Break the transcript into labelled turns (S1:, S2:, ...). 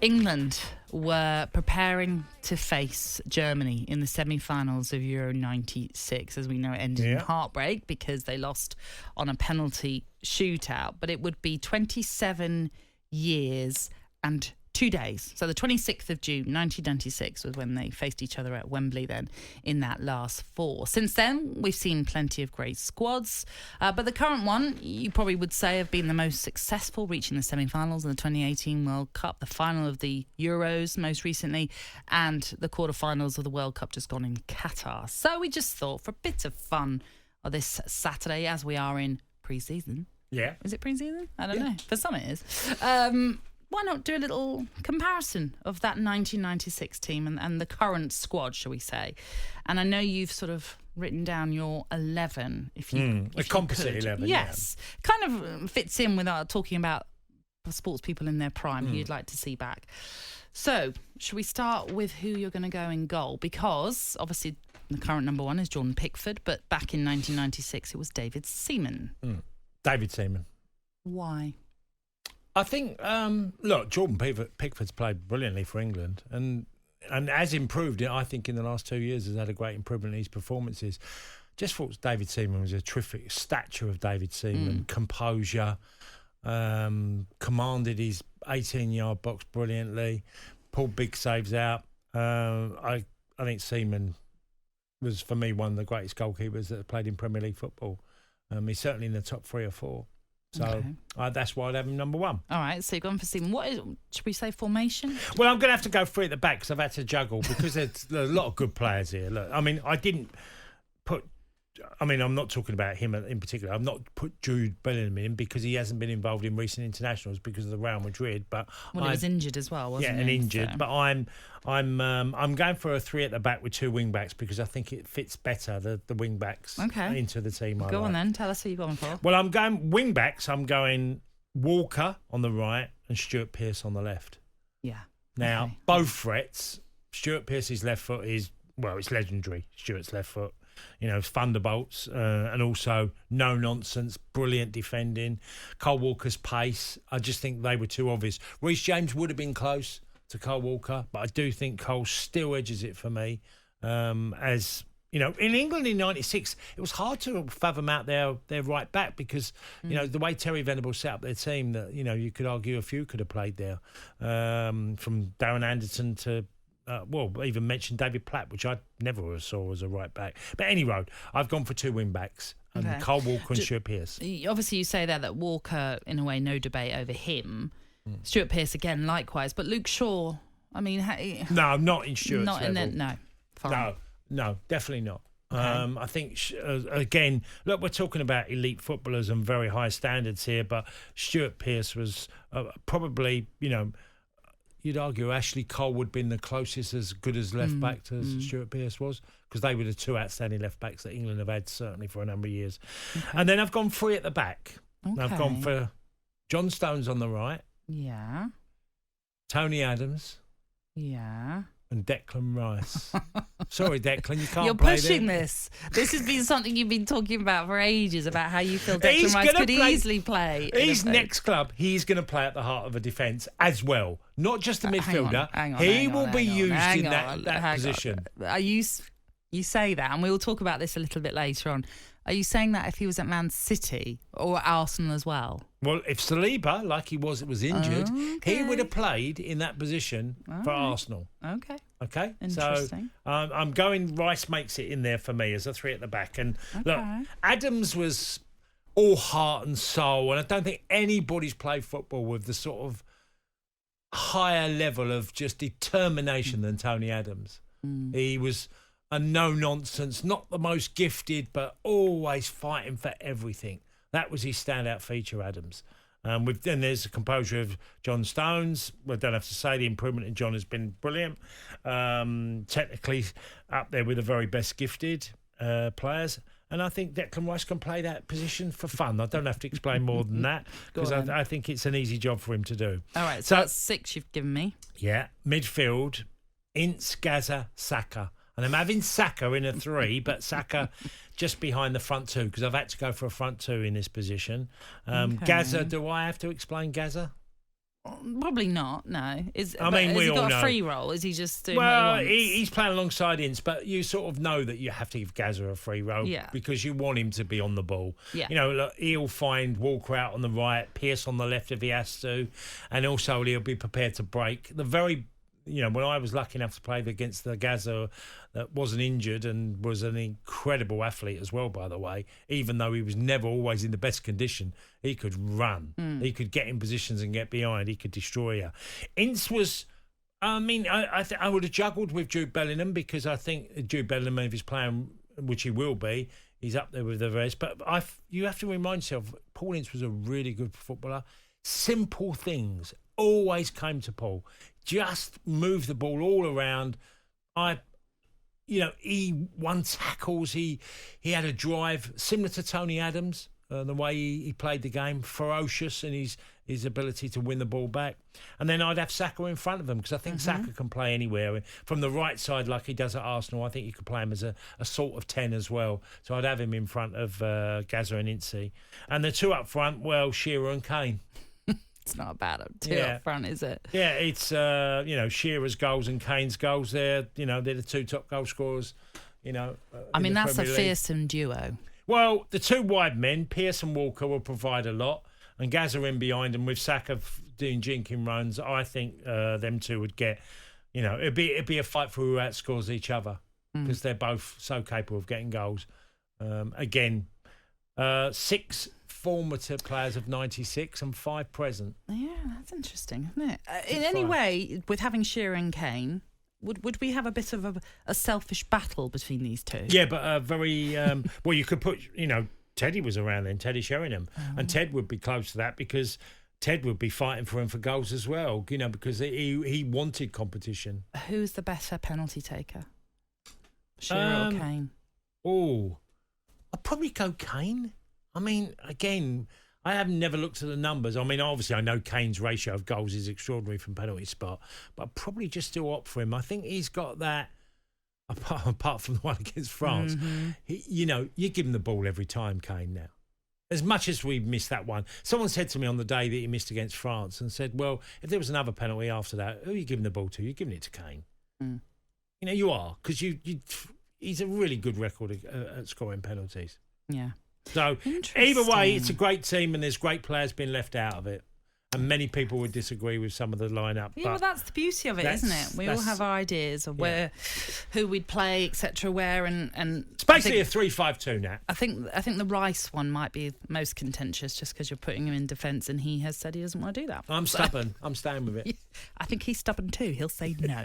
S1: England were preparing to face Germany in the semi-finals of Euro 96. As we know, it ended in heartbreak because they lost on a penalty shootout. But it would be 27 years and 2 days. So the 26th of June, 1996 was when they faced each other at Wembley then in that last four. Since then, we've seen plenty of great squads. But the current one, you probably would say, have been the most successful, reaching the semi-finals in the 2018 World Cup, the final of the Euros most recently, and the quarterfinals of the World Cup just gone in Qatar. So we just thought, for a bit of fun on this Saturday, as we are in pre-season.
S2: Yeah.
S1: Is it pre-season? I don't know. For some it is. Why not do a little comparison of that 1996 team and the current squad, shall we say? And I know you've sort of written down your 11, if you
S2: a composite 11.
S1: Yes, kind of fits in with our talking about sports people in their prime who you'd like to see back. So, should we start with who you're going to go in goal? Because obviously the current number one is Jordan Pickford, but back in 1996 it was David Seaman.
S2: David Seaman.
S1: Why?
S2: I think, look, Jordan Pickford's played brilliantly for England and has improved, I think, in the last 2 years, has had a great improvement in his performances. Just thought David Seaman was a terrific stature of David Seaman, composure, commanded his 18-yard box brilliantly, pulled big saves out. I think Seaman was, for me, one of the greatest goalkeepers that have played in Premier League football. He's certainly in the top 3 or 4. So that's why I'd have him number one.
S1: All right, so you've gone for Seaman. What is, should we say, formation?
S2: Well, I'm going to have to go 3 at the back because I've had to juggle because there's a lot of good players here. Look, I mean, I'm not talking about him in particular. I've not put Jude Bellingham in because he hasn't been involved in recent internationals because of the Real Madrid. But
S1: he was injured as well, wasn't he?
S2: Yeah, and injured. So. But I'm going for a 3 at the back with 2 wing backs because I think it fits better the wing backs into the team.
S1: Go on then, tell us who you're going for.
S2: Well, I'm going wing backs. I'm going Walker on the right and Stuart Pearce on the left.
S1: Yeah.
S2: Now both threats. Stuart Pearce's left foot is it's legendary. Stuart's left foot. You know, thunderbolts and also no nonsense, brilliant defending. Cole Walker's pace, I just think they were too obvious. Reece James would have been close to Cole Walker, but I do think Cole still edges it for me. As you know, in England in '96, it was hard to fathom out their right back because you know the way Terry Venables set up their team, that you could argue a few could have played there, from Darren Anderson to. Even mentioned David Platt, which I never saw as a right back. But anyway, I've gone for 2 wing backs, and Cole Walker and Stuart Pearce.
S1: Obviously, you say that Walker, in a way, no debate over him. Stuart Pearce, again, likewise. But Luke Shaw, I mean...
S2: No, not in Stuart's level.
S1: No, fine.
S2: No, definitely not.
S1: Okay.
S2: I think, again, look, we're talking about elite footballers and very high standards here, but Stuart Pearce was probably, you'd argue Ashley Cole would have been the closest as good as left back as Stuart Pearce was, because they were the 2 outstanding left backs that England have had certainly for a number of years. Okay. And then I've gone 3 at the back. Okay. I've gone for John Stones on the right.
S1: Yeah.
S2: Tony Adams.
S1: Yeah.
S2: And Declan Rice. Sorry, Declan, you can't
S1: You're
S2: play
S1: pushing this. This has been something you've been talking about for ages, about how you feel Declan Rice could easily play.
S2: His next club, he's going to play at the heart of a defence as well. Not just a midfielder. He will be used in that position.
S1: Are you say that, and we will talk about this a little bit later on. Are you saying that if he was at Man City or at Arsenal as well?
S2: Well, if Saliba, like he was injured, he would have played in that position for Arsenal. Okay.
S1: Interesting.
S2: So I'm going Rice makes it in there for me as a 3 at the back. And look, Adams was all heart and soul, and I don't think anybody's played football with the sort of higher level of just determination than Tony Adams. He was a no-nonsense, not the most gifted, but always fighting for everything. That was his standout feature, Adams. Then there's the composure of John Stones. I don't have to say the improvement in John has been brilliant. Technically up there with the very best gifted players. And I think Declan Rice can play that position for fun. I don't have to explain more than that because I think it's an easy job for him to do.
S1: All right, so that's 6 you've given me.
S2: Yeah, midfield, Ince, Gaza, Saka. And I'm having Saka in a 3, but Saka just behind the front 2 because I've had to go for a front 2 in this position. Gaza, do I have to explain Gaza?
S1: Probably not. No.
S2: We
S1: has
S2: all
S1: he got
S2: know.
S1: A free role? Is he just doing
S2: well?
S1: what he wants?
S2: He's playing alongside Ince, but you sort of know that you have to give Gazza a free role because you want him to be on the ball.
S1: Yeah.
S2: Look, he'll find Walker out on the right, Pearce on the left if he has to, and also he'll be prepared to break. When I was lucky enough to play against the Gazza that wasn't injured and was an incredible athlete as well, by the way, even though he was never always in the best condition, he could run. He could get in positions and get behind. He could destroy you. Ince was, I would have juggled with Jude Bellingham because I think Jude Bellingham, if he's playing, which he will be, he's up there with the rest. But you have to remind yourself, Paul Ince was a really good footballer. Simple things always came to Paul. Just move the ball all around. He won tackles. He had a drive similar to Tony Adams. The way he played the game, ferocious in his ability to win the ball back. And then I'd have Saka in front of him because I think Saka can play anywhere. From the right side, like he does at Arsenal, I think you could play him as a sort of 10 as well. So I'd have him in front of Gazza and Ince. And the two up front, well, Shearer and Kane.
S1: It's not bad two up front, is it?
S2: Yeah, it's Shearer's goals and Kane's goals. They're the two top goal scorers.
S1: That's a fearsome duo.
S2: Well, the two wide men, Pearce and Walker, will provide a lot, and Gazza in behind them with Saka doing jinking runs. I think them two would get, it'd be a fight for who outscores each other because they're both so capable of getting goals. Again, 6 formative players of 96 and 5 present.
S1: Yeah, that's interesting, isn't it? In any way, with having Shearer and Kane, would we have a bit of a selfish battle between these two?
S2: Yeah, but very... well, you could put... Teddy was around then, Teddy Sheringham. And Ted would be close to that because Ted would be fighting for him for goals as well, because he wanted competition.
S1: Who's the better penalty taker? Shearer or Kane?
S2: Oh, I'd probably go Kane. Again, I have never looked at the numbers. Obviously, I know Kane's ratio of goals is extraordinary from penalty spot, but I'd probably just still opt for him. I think he's got that, apart from the one against France. You give him the ball every time, Kane, now. As much as we missed that one. Someone said to me on the day that he missed against France and said, well, if there was another penalty after that, who are you giving the ball to? You're giving it to Kane. You are, because he's a really good record at scoring penalties.
S1: Yeah.
S2: So either way, it's a great team and there's great players being left out of it. And many people would disagree with some of the lineup.
S1: Yeah, well, that's the beauty of it, isn't it? We all have our ideas of who we'd play, etc. Where and
S2: it's basically a 3-5-2 now.
S1: I think the Rice one might be most contentious, just because you're putting him in defence, and he has said he doesn't want to do that.
S2: I'm stubborn. I'm staying with it.
S1: I think he's stubborn too. He'll say no.